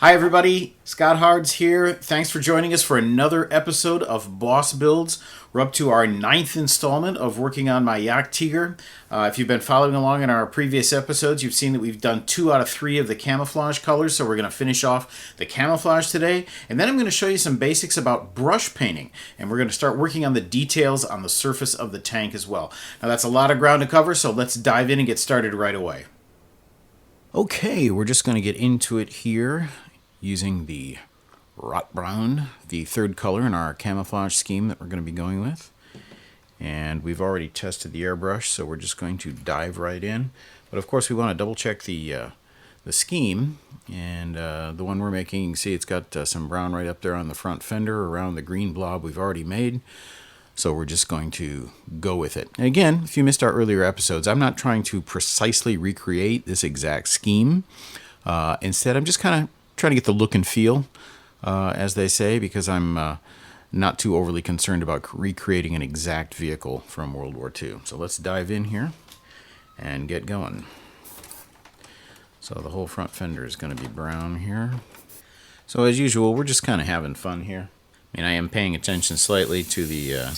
Hi everybody, Scott Hards here. Thanks for joining us for another episode of Boss Builds. We're up to our 9th installment of working on my Jagdtiger. If you've been following along in our previous episodes, you've seen that we've done 2 out of 3 of the camouflage colors, so we're going to finish off the camouflage today. And then I'm going to show you some basics about brush painting, and we're going to start working on the details on the surface of the tank as well. Now that's a lot of ground to cover, so let's dive in and get started right away. Okay, we're just going to get into it here using the Rotbraun, the third color in our camouflage scheme that we're going to be going with. And we've already tested the airbrush, so we're just going to dive right in. But of course we want to double check the scheme. And the one we're making, you can see it's got some brown right up there on the front fender around the green blob we've already made. So we're just going to go with it. And again, if you missed our earlier episodes, I'm not trying to precisely recreate this exact scheme. Instead, I'm just kind of trying to get the look and feel, as they say, because I'm not too overly concerned about recreating an exact vehicle from World War II. So let's dive in here and get going. So the whole front fender is going to be brown here. So as usual, we're just kind of having fun here. I mean, I am paying attention slightly to the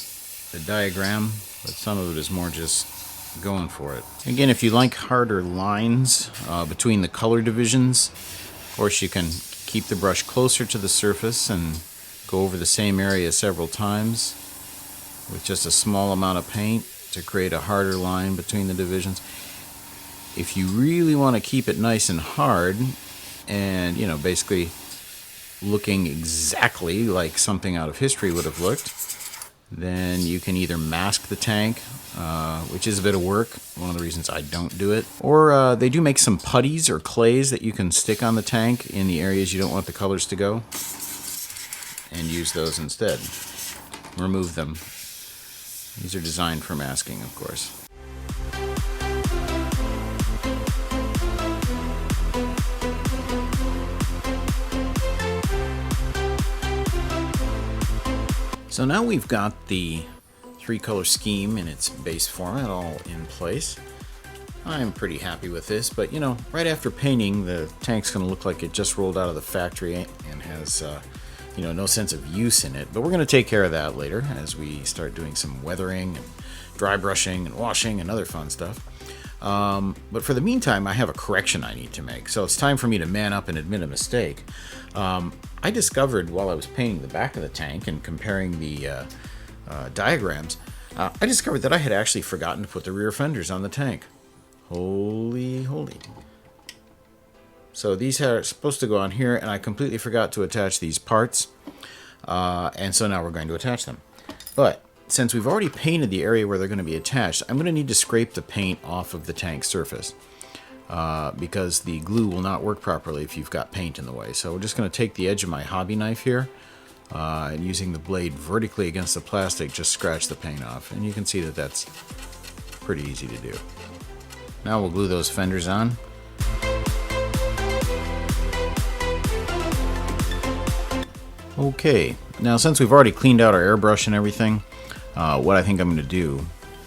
diagram, but some of it is more just going for it. Again, if you like harder lines between the color divisions, of course you can keep the brush closer to the surface and go over the same area several times with just a small amount of paint to create a harder line between the divisions. If you really want to keep it nice and hard and, you know, basically looking exactly like something out of history would have looked, then you can either mask the tank, which is a bit of work, one of the reasons I don't do it, or they do make some putties or clays that you can stick on the tank in the areas you don't want the colors to go, and use those instead. Remove them. These are designed for masking, of course. So now we've got the 3-color scheme in its base format all in place. I'm pretty happy with this, but you know, right after painting, the tank's going to look like it just rolled out of the factory and has you know, no sense of use in it. But we're going to take care of that later as we start doing some weathering and dry brushing and washing and other fun stuff. But for the meantime, I have a correction I need to make. So it's time for me to man up and admit a mistake. I discovered while I was painting the back of the tank and comparing the diagrams, I discovered that I had actually forgotten to put the rear fenders on the tank. Holy. So these are supposed to go on here, and I completely forgot to attach these parts. And so now we're going to attach them. But since we've already painted the area where they're going to be attached, I'm going to need to scrape the paint off of the tank surface. Because the glue will not work properly if you've got paint in the way. So we're just going to take the edge of my hobby knife here and using the blade vertically against the plastic, just scratch the paint off. And you can see that that's pretty easy to do. Now we'll glue those fenders on. Okay, now since we've already cleaned out our airbrush and everything, what I think I'm going to do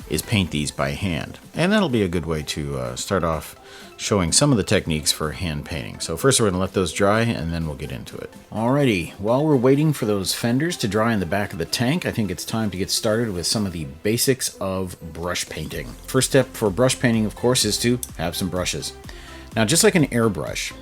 is paint these by hand. And that'll be a good way to start off showing some of the techniques for hand painting. So first we're going to let those dry and then we'll get into it. Alrighty, while we're waiting for those fenders to dry in the back of the tank, I think it's time to get started with some of the basics of brush painting. First step for brush painting, of course, is to have some brushes. Now, just like an airbrush,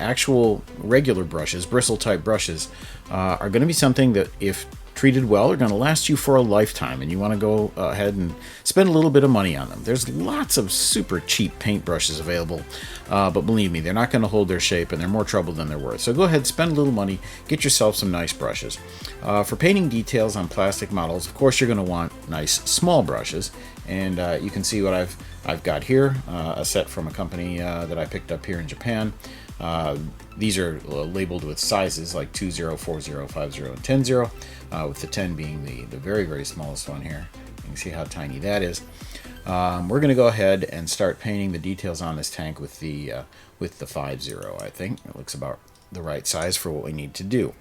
actual regular brushes, bristle type brushes, are going to be something that, if treated well, are going to last you for a lifetime, and you want to go ahead and spend a little bit of money on them. There's lots of super cheap paint brushes available, but believe me, they're not going to hold their shape, and they're more trouble than they're worth. So go ahead, spend a little money, get yourself some nice brushes. For painting details on plastic models, of course, you're going to want nice small brushes, and you can see what I've got here, a set from a company that I picked up here in Japan. These are labeled with sizes like 20, 40, 50, and 10, with the 10 being the very, very smallest one here. You can see how tiny that is. We're going to go ahead and start painting the details on this tank with the 50, I think. It looks about the right size for what we need to do.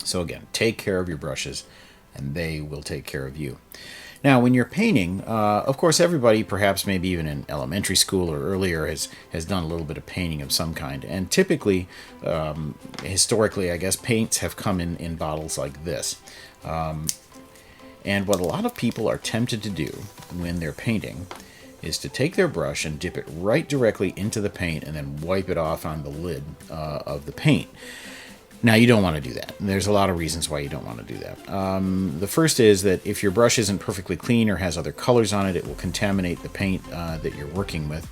So again, take care of your brushes, and they will take care of you. Now, when you're painting, of course, everybody, perhaps maybe even in elementary school or earlier, has done a little bit of painting of some kind. And typically, historically, I guess, paints have come in bottles like this. And what a lot of people are tempted to do when they're painting is to take their brush and dip it right directly into the paint and then wipe it off on the lid of the paint. Now, you don't want to do that. There's a lot of reasons why you don't want to do that. The first is that if your brush isn't perfectly clean or has other colors on it, it will contaminate the paint that you're working with.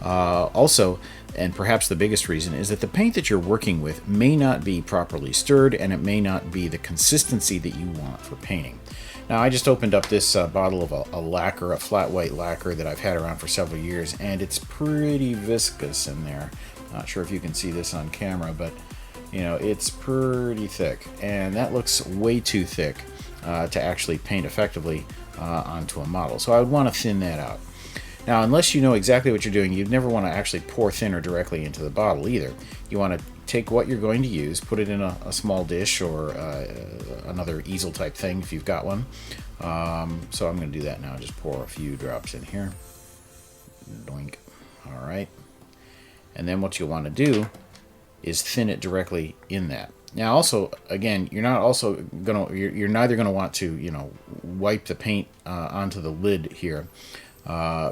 Also, and perhaps the biggest reason, is that the paint that you're working with may not be properly stirred, and it may not be the consistency that you want for painting. Now, I just opened up this bottle of a lacquer, a flat white lacquer that I've had around for several years, and it's pretty viscous in there. Not sure if you can see this on camera, but you know, it's pretty thick, and that looks way too thick to actually paint effectively onto a model. So I would want to thin that out. Now, unless you know exactly what you're doing, you'd never want to actually pour thinner directly into the bottle either. You want to take what you're going to use, put it in a small dish or another easel type thing if you've got one. So I'm going to do that now. Just pour a few drops in here. Doink. All right. And then what you'll want to do is thin it directly in that. Now, also, again, you're neither gonna want to, you know, wipe the paint onto the lid here,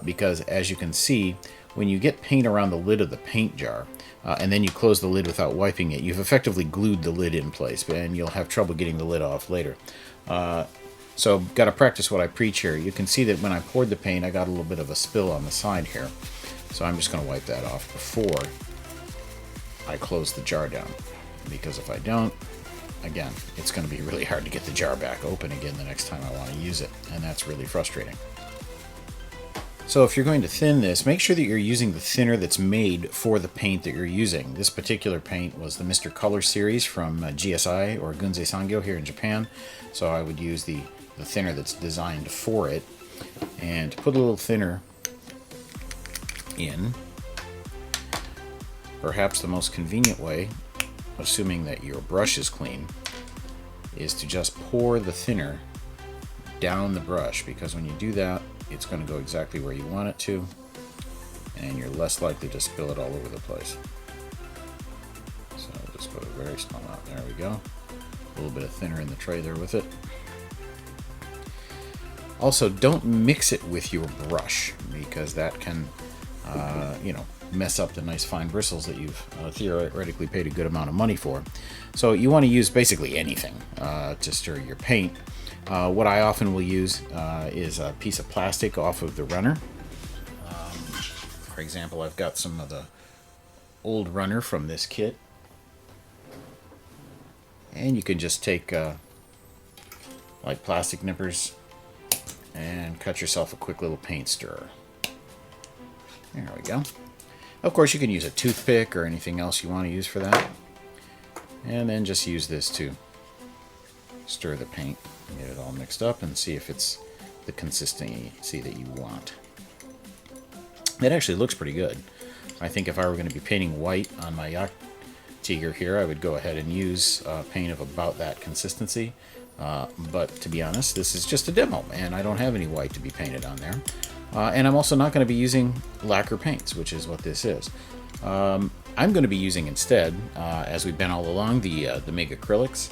because as you can see, when you get paint around the lid of the paint jar, and then you close the lid without wiping it, you've effectively glued the lid in place, and you'll have trouble getting the lid off later. So, got to practice what I preach here. You can see that when I poured the paint, I got a little bit of a spill on the side here, so I'm just going to wipe that off before I close the jar down, because if I don't, again, it's going to be really hard to get the jar back open again the next time I want to use it, and that's really frustrating. So if you're going to thin this, make sure that you're using the thinner that's made for the paint that you're using. This particular paint was the Mr. Color series from GSI, or Gunze Sangyo, here in Japan, so I would use the thinner that's designed for it, and put a little thinner in. Perhaps the most convenient way, assuming that your brush is clean, is to just pour the thinner down the brush, because when you do that, it's going to go exactly where you want it to, and you're less likely to spill it all over the place. So I'll just put a very small amount. There we go. A little bit of thinner in the tray there with it. Also, don't mix it with your brush, because that can, you know, mess up the nice fine bristles that you've theoretically paid a good amount of money for. So you want to use basically anything to stir your paint. What I often will use is a piece of plastic off of the runner. For example, I've got some of the old runner from this kit. And you can just take like plastic nippers and cut yourself a quick little paint stirrer. There we go. Of course, you can use a toothpick or anything else you want to use for that. And then just use this to stir the paint, get it all mixed up, and see if it's the consistency that you want. It actually looks pretty good. I think if I were going to be painting white on my Jagdtiger here, I would go ahead and use paint of about that consistency. But to be honest, this is just a demo, and I don't have any white to be painted on there. And I'm also not going to be using lacquer paints, which is what this is. I'm going to be using instead, as we've been all along, the MIG acrylics.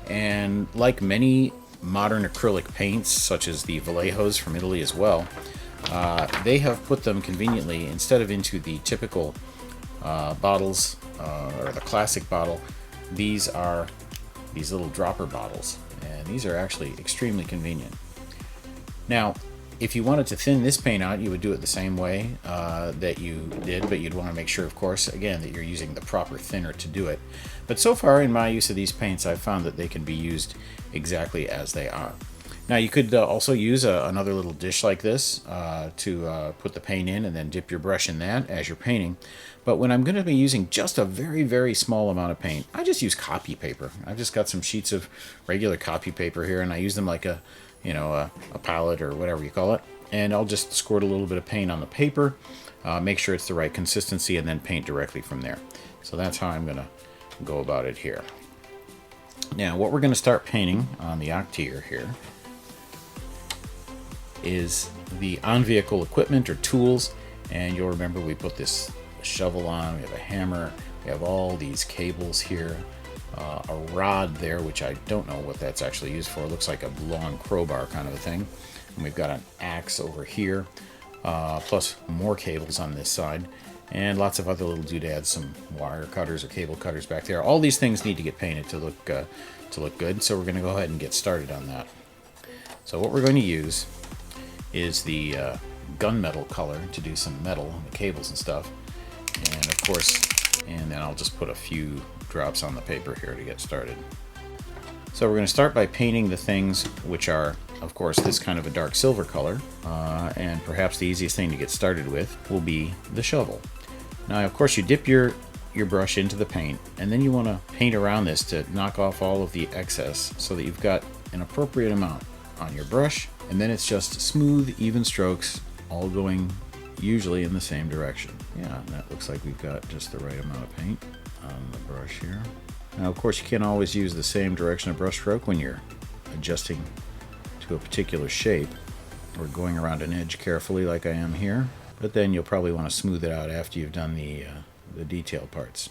And like many modern acrylic paints, such as the Vallejos from Italy as well, they have put them conveniently, instead of into the typical bottles, or the classic bottle, these are these little dropper bottles. And these are actually extremely convenient. Now, if you wanted to thin this paint out, you would do it the same way that you did, but you'd want to make sure, of course, again, that you're using the proper thinner to do it. But so far, in my use of these paints, I've found that they can be used exactly as they are. Now, you could also use another little dish like this to put the paint in, and then dip your brush in that as you're painting. But when I'm going to be using just a very, very small amount of paint, I just use copy paper. I've just got some sheets of regular copy paper here, and I use them like a palette or whatever you call it. And I'll just squirt a little bit of paint on the paper, make sure it's the right consistency, and then paint directly from there. So that's how I'm going to go about it here. Now, what we're going to start painting on the Jagdtiger here is the on-vehicle equipment or tools. And you'll remember we put this shovel on, we have a hammer, we have all these cables here, a rod there, which I don't know what that's actually used for. It looks like a long crowbar kind of a thing. And we've got an axe over here, plus more cables on this side, and lots of other little doodads, some wire cutters or cable cutters back there. All these things need to get painted to look good, so we're going to go ahead and get started on that. So what we're going to use is the gunmetal color to do some metal on the cables and stuff, and of course, and then I'll just put a few drops on the paper here to get started. So we're going to start by painting the things which are, of course, this kind of a dark silver color, and perhaps the easiest thing to get started with will be the shovel. Now, of course, you dip your brush into the paint, and then you want to paint around this to knock off all of the excess so that you've got an appropriate amount on your brush, and then it's just smooth, even strokes, all going usually in the same direction. Yeah, and that looks like we've got just the right amount of paint on the brush here. Now, of course, you can't always use the same direction of brush stroke when you're adjusting to a particular shape or going around an edge carefully like I am here, but then you'll probably want to smooth it out after you've done the detail parts.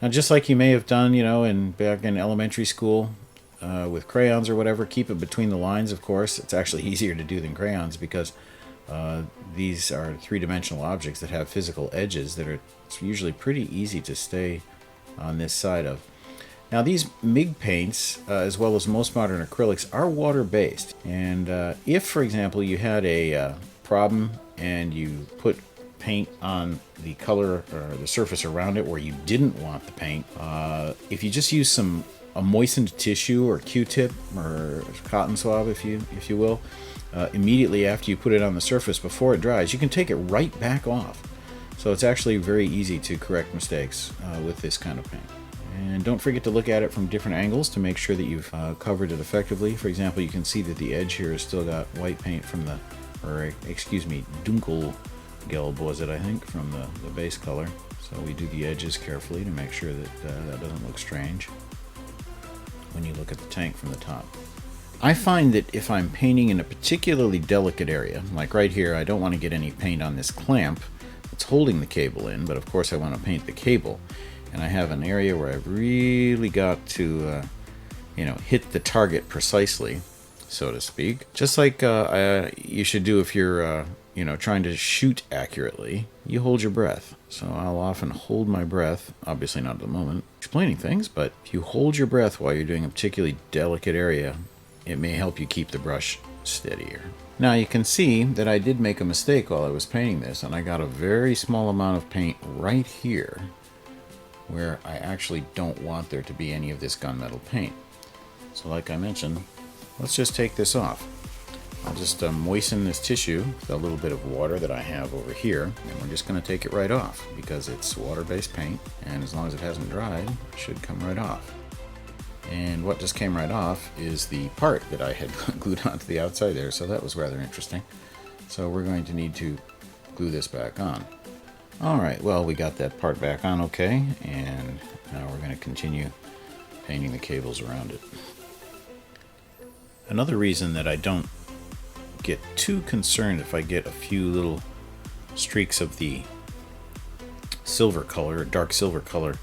Now, just like you may have done, back in elementary school with crayons or whatever, keep it between the lines, of course. It's actually easier to do than crayons because these are three-dimensional objects that have physical edges that are usually pretty easy to stay on this side of. Now, these MIG paints, as well as most modern acrylics, are water-based. And if, for example, you had a problem and you put paint on the color or the surface around it where you didn't want the paint, if you just use a moistened tissue or Q-tip or cotton swab, if you will, immediately after you put it on the surface before it dries, you can take it right back off. So it's actually very easy to correct mistakes with this kind of paint. And don't forget to look at it from different angles to make sure that you've covered it effectively. For example, you can see that the edge here has still got white paint from Dunkelgelb was it, I think, from the base color. So we do the edges carefully to make sure that that doesn't look strange when you look at the tank from the top. I find that if I'm painting in a particularly delicate area, like right here, I don't want to get any paint on this clamp that's holding the cable in, but of course I want to paint the cable. And I have an area where I've really got to, hit the target precisely, so to speak. Just like you should do if you're, trying to shoot accurately. You hold your breath. So I'll often hold my breath, obviously not at the moment, explaining things, but if you hold your breath while you're doing a particularly delicate area, it may help you keep the brush steadier. Now you can see that I did make a mistake while I was painting this, and I got a very small amount of paint right here where I actually don't want there to be any of this gunmetal paint. So like I mentioned, let's just take this off. I'll just moisten this tissue with a little bit of water that I have over here, and we're just going to take it right off because it's water-based paint, and as long as it hasn't dried, it should come right off. And what just came right off is the part that I had glued onto the outside there, so that was rather interesting. So we're going to need to glue this back on. Alright, well, we got that part back on okay, and now we're going to continue painting the cables around it. Another reason that I don't get too concerned if I get a few little streaks of the silver color, dark silver color,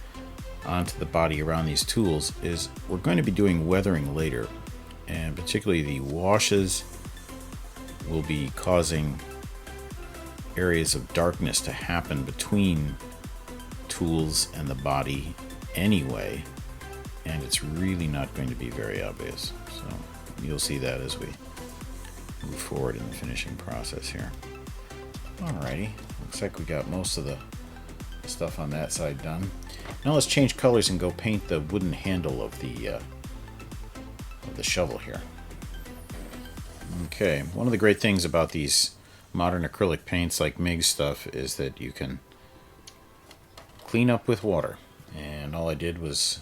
onto the body around these tools is we're going to be doing weathering later, and particularly the washes will be causing areas of darkness to happen between tools and the body anyway, and it's really not going to be very obvious. So you'll see that as we move forward in the finishing process here. Alrighty, looks like we got most of the stuff on that side done. Now let's change colors and go paint the wooden handle of the shovel here. Okay, one of the great things about these modern acrylic paints like MIG stuff is that you can clean up with water. And all I did was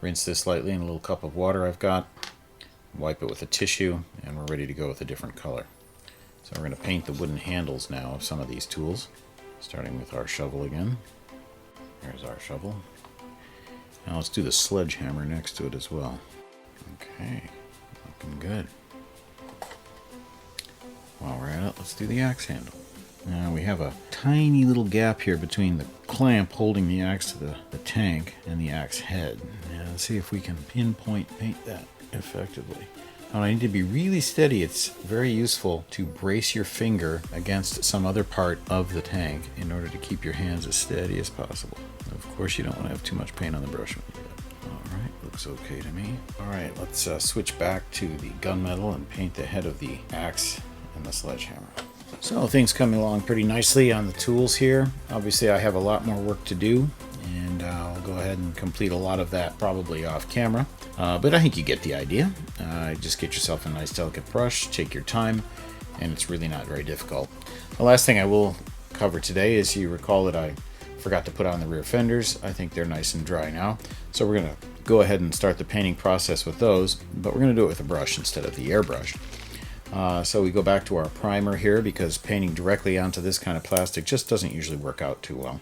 rinse this lightly in a little cup of water I've got, wipe it with a tissue, and we're ready to go with a different color. So we're going to paint the wooden handles now of some of these tools, starting with our shovel again. There's our shovel. Now let's do the sledgehammer next to it as well. Okay, looking good. While we're at it, let's do the axe handle. Now we have a tiny little gap here between the clamp holding the axe to the tank and the axe head. Now let's see if we can pinpoint paint that effectively. Now I need to be really steady. It's very useful to brace your finger against some other part of the tank in order to keep your hands as steady as possible. Of course you don't want to have too much paint on the brush when you do it. Alright, looks okay to me. Alright, let's switch back to the gunmetal and paint the head of the axe and the sledgehammer. So things coming along pretty nicely on the tools here. Obviously I have a lot more work to do, and I'll go ahead and complete a lot of that probably off camera. But I think you get the idea. Just get yourself a nice delicate brush, take your time, and it's really not very difficult. The last thing I will cover today is, you recall that I forgot to put on the rear fenders. I think they're nice and dry now. So we're going to go ahead and start the painting process with those, but we're going to do it with a brush instead of the airbrush. So we go back to our primer here, because painting directly onto this kind of plastic just doesn't usually work out too well.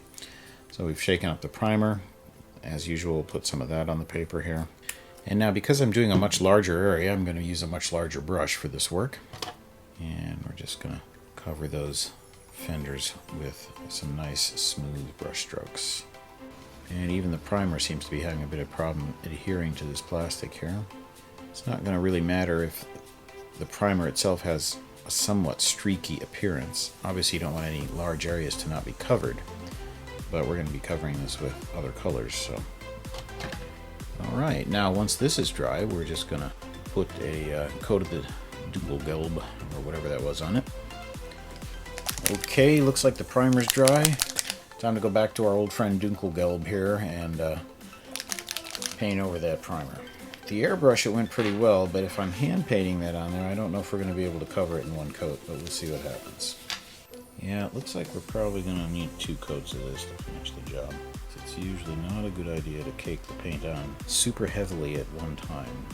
So we've shaken up the primer. As usual, we'll put some of that on the paper here. And now, because I'm doing a much larger area, I'm going to use a much larger brush for this work. And we're just going to cover those fenders with some nice smooth brush strokes. And even the primer seems to be having a bit of problem adhering to this plastic here. It's not going to really matter if the primer itself has a somewhat streaky appearance. Obviously you don't want any large areas to not be covered, but we're going to be covering this with other colors. So, alright, now once this is dry, we're just going to put a coat of the Dunkelgelb, or whatever that was, on it. Okay, looks like the primer's dry. Time to go back to our old friend Dunkelgelb here and paint over that primer. The airbrush, it went pretty well, but if I'm hand painting that on there, I don't know if we're going to be able to cover it in one coat, but we'll see what happens. Yeah, it looks like we're probably going to need 2 coats of this to finish the job. It's usually not a good idea to cake the paint on super heavily at one time,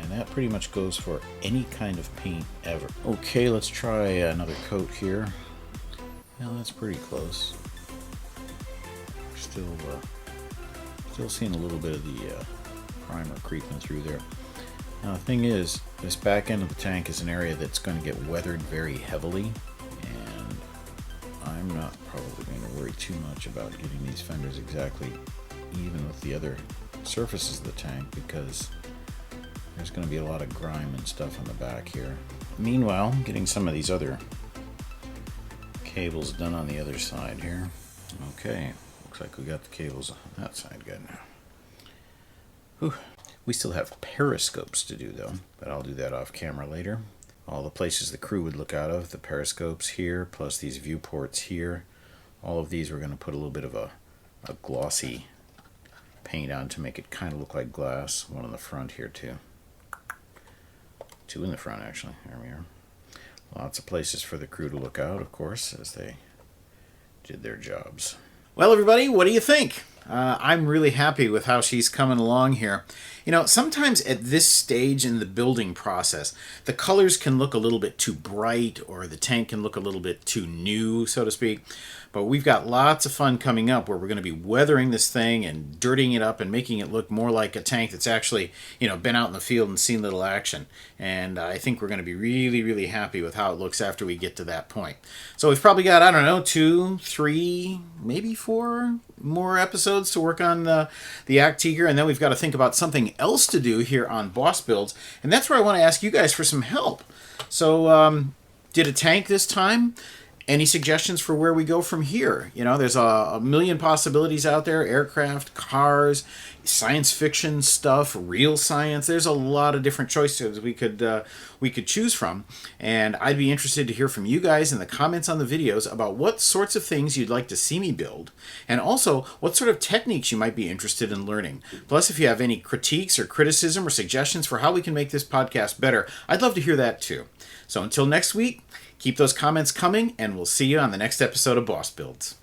and that pretty much goes for any kind of paint ever. Okay, let's try another coat here. Well, that's pretty close. Still seeing a little bit of the primer creeping through there. Now the thing is, this back end of the tank is an area that's going to get weathered very heavily, and I'm not probably going to worry too much about getting these fenders exactly even with the other surfaces of the tank, because there's going to be a lot of grime and stuff on the back here. Meanwhile, getting some of these other cables done on the other side here. Okay, looks like we got the cables on that side good now. Whew. We still have periscopes to do though, but I'll do that off camera later. All the places the crew would look out of, the periscopes here, plus these viewports here. All of these we're going to put a little bit of a glossy paint on to make it kind of look like glass. One on the front here too. 2 in the front actually. There we are. Lots of places for the crew to look out, of course, as they did their jobs. Well, everybody, what do you think? I'm really happy with how she's coming along here. You know, sometimes at this stage in the building process, the colors can look a little bit too bright, or the tank can look a little bit too new, so to speak. But we've got lots of fun coming up where we're going to be weathering this thing and dirtying it up and making it look more like a tank that's actually, you know, been out in the field and seen little action. And I think we're going to be really, really happy with how it looks after we get to that point. So we've probably got, I don't know, 2, 3, maybe 4 more episodes to work on the Jagdtiger, and then we've got to think about something else to do here on Boss Builds, and that's where I want to ask you guys for some help. So did a tank this time? Any suggestions for where we go from here? You know, there's a million possibilities out there: aircraft, cars, science fiction stuff, real science. There's a lot of different choices we could choose from, and I'd be interested to hear from you guys in the comments on the videos about what sorts of things you'd like to see me build, and also what sort of techniques you might be interested in learning. Plus, if you have any critiques or criticism or suggestions for how we can make this podcast better, I'd love to hear that too. So until next week, keep those comments coming, and we'll see you on the next episode of Boss Builds.